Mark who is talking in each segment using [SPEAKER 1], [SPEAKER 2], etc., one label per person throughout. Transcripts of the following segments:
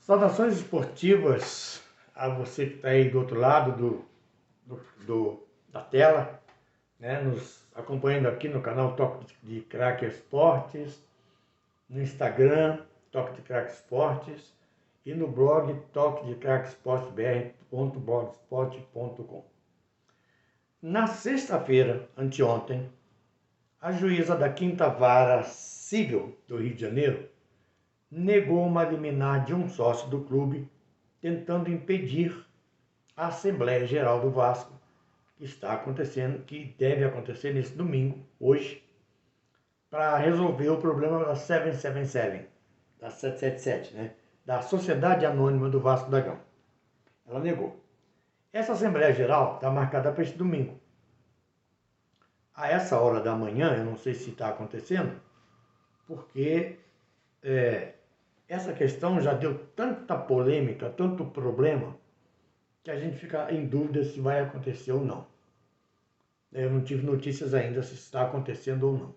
[SPEAKER 1] Saudações esportivas a você que está aí do outro lado da tela, né? Nos acompanhando aqui no canal Toque de Craque Esportes, no Instagram Toque de Craque Esportes e no blog Toque de Craque Esportes br.blogspot.com. Na sexta-feira, anteontem, a juíza da 5ª Vara Civil do Rio de Janeiro negou uma liminar de um sócio do clube, tentando impedir a Assembleia Geral do Vasco, que está acontecendo, que deve acontecer nesse domingo, hoje, para resolver o problema da 777, da 777, né? Da Sociedade Anônima do Vasco da Gama. Ela negou. Essa Assembleia Geral está marcada para esse domingo. A essa hora da manhã, eu não sei se está acontecendo, porque essa questão já deu tanta polêmica, tanto problema, que a gente fica em dúvida se vai acontecer ou não. Eu não tive notícias ainda se está acontecendo ou não.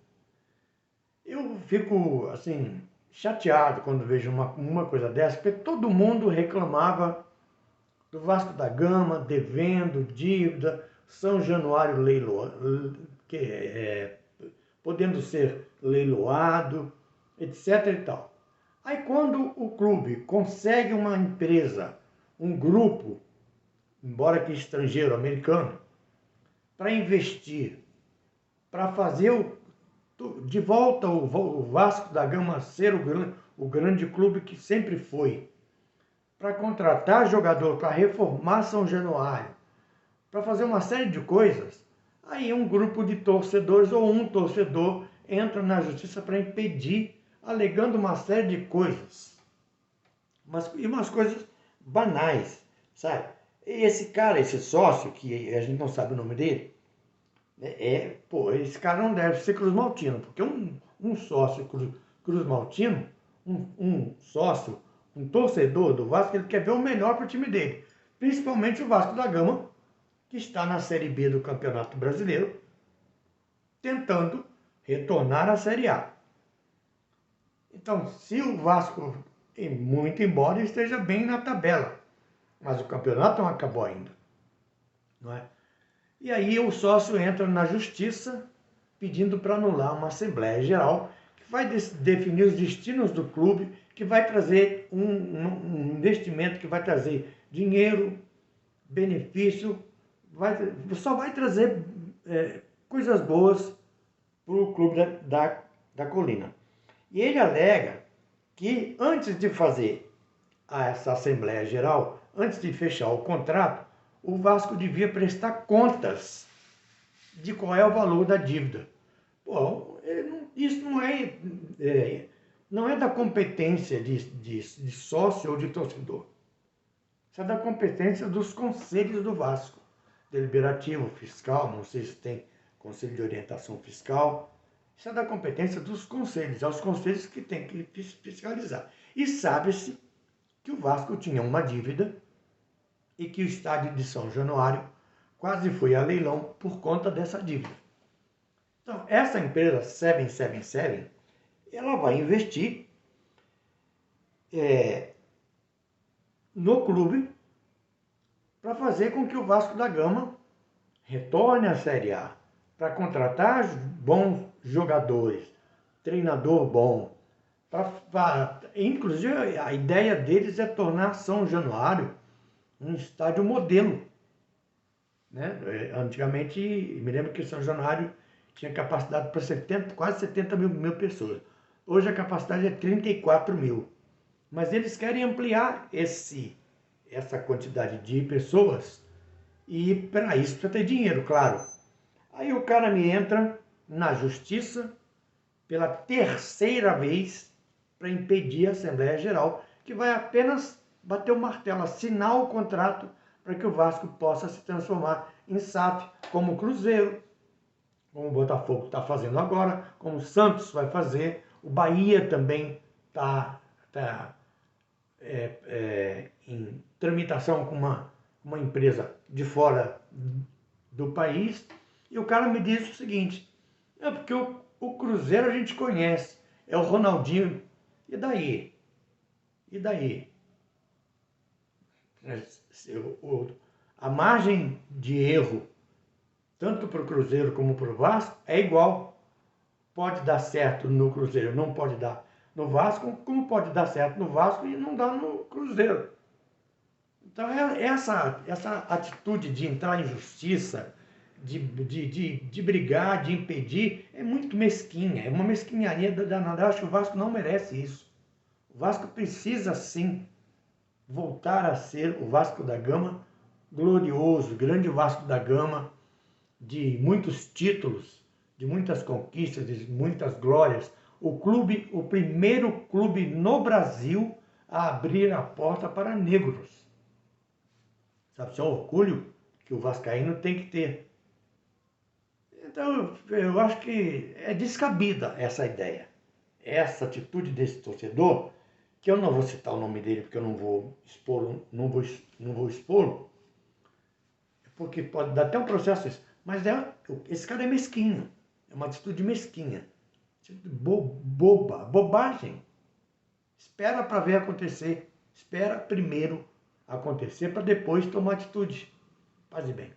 [SPEAKER 1] Eu fico, assim, chateado quando vejo uma coisa dessa, porque todo mundo reclamava do Vasco da Gama devendo dívida, São Januário podendo ser leiloado, etc. e tal. Aí quando o clube consegue uma empresa, um grupo, embora que estrangeiro, americano, para investir, para fazer de volta o Vasco da Gama ser o grande clube que sempre foi, para contratar jogador, para reformar São Januário, para fazer uma série de coisas, aí um grupo de torcedores ou um torcedor entra na justiça para impedir, alegando uma série de coisas. E umas coisas banais, sabe? E esse cara, esse sócio, que a gente não sabe o nome dele, esse cara não deve ser Cruz Maltino, porque um sócio Cruz Maltino, um sócio, um torcedor do Vasco, ele quer ver o melhor para o time dele, principalmente o Vasco da Gama, que está na Série B do Campeonato Brasileiro, tentando retornar à Série A. Então, se o Vasco, muito embora esteja bem na tabela, mas o campeonato não acabou ainda, não é? E aí o sócio entra na justiça pedindo para anular uma Assembleia Geral que vai definir os destinos do clube, que vai trazer um investimento que vai trazer dinheiro, benefício, só vai trazer coisas boas para o clube da Colina. E ele alega que antes de fazer essa Assembleia Geral, antes de fechar o contrato, o Vasco devia prestar contas de qual é o valor da dívida. Bom, isso não é da competência de sócio ou de torcedor. Isso é da competência dos conselhos do Vasco. Deliberativo, fiscal, não sei se tem conselho de orientação fiscal. Isso é da competência dos conselhos. É os conselhos que têm que fiscalizar. E sabe-se que o Vasco tinha uma dívida e que o estádio de São Januário quase foi a leilão por conta dessa dívida. Então, essa empresa 777, ela vai investir no clube para fazer com que o Vasco da Gama retorne à Série A, para contratar bons jogadores, treinador bom. Inclusive, a ideia deles é tornar São Januário um estádio modelo, né? Antigamente, me lembro que São Januário tinha capacidade para quase 70 mil pessoas. Hoje a capacidade é 34 mil. Mas eles querem ampliar essa quantidade de pessoas e para isso precisa ter dinheiro, claro. Aí o cara me entra na justiça pela terceira vez para impedir a Assembleia Geral, que vai apenas bater o martelo, assinar o contrato para que o Vasco possa se transformar em SAF, como o Cruzeiro, como o Botafogo está fazendo agora, como o Santos vai fazer, o Bahia também está em tramitação com uma empresa de fora do país, e o cara me diz o seguinte: porque o Cruzeiro a gente conhece, é o Ronaldinho, e daí? E daí? A margem de erro, tanto para o Cruzeiro como para o Vasco, é igual. Pode dar certo no Cruzeiro, não pode dar no Vasco, como pode dar certo no Vasco e não dar no Cruzeiro. Então, essa atitude de entrar em justiça, de brigar, de impedir, é muito mesquinha, é uma mesquinharia danada. Eu acho que o Vasco não merece isso. O Vasco precisa, sim, voltar a ser o Vasco da Gama glorioso, grande Vasco da Gama, de muitos títulos, de muitas conquistas, de muitas glórias. O primeiro clube no Brasil a abrir a porta para negros. Sabe, isso é um orgulho que o vascaíno tem que ter. Então, eu acho que é descabida essa ideia. Essa atitude desse torcedor, que eu não vou citar o nome dele porque eu não vou expor, não vou expô-lo, porque pode dar até um processo isso. Mas esse cara é mesquinho. É uma atitude mesquinha. Bobagem. Espera para ver acontecer. Espera primeiro acontecer para depois tomar atitude. Paz e bem.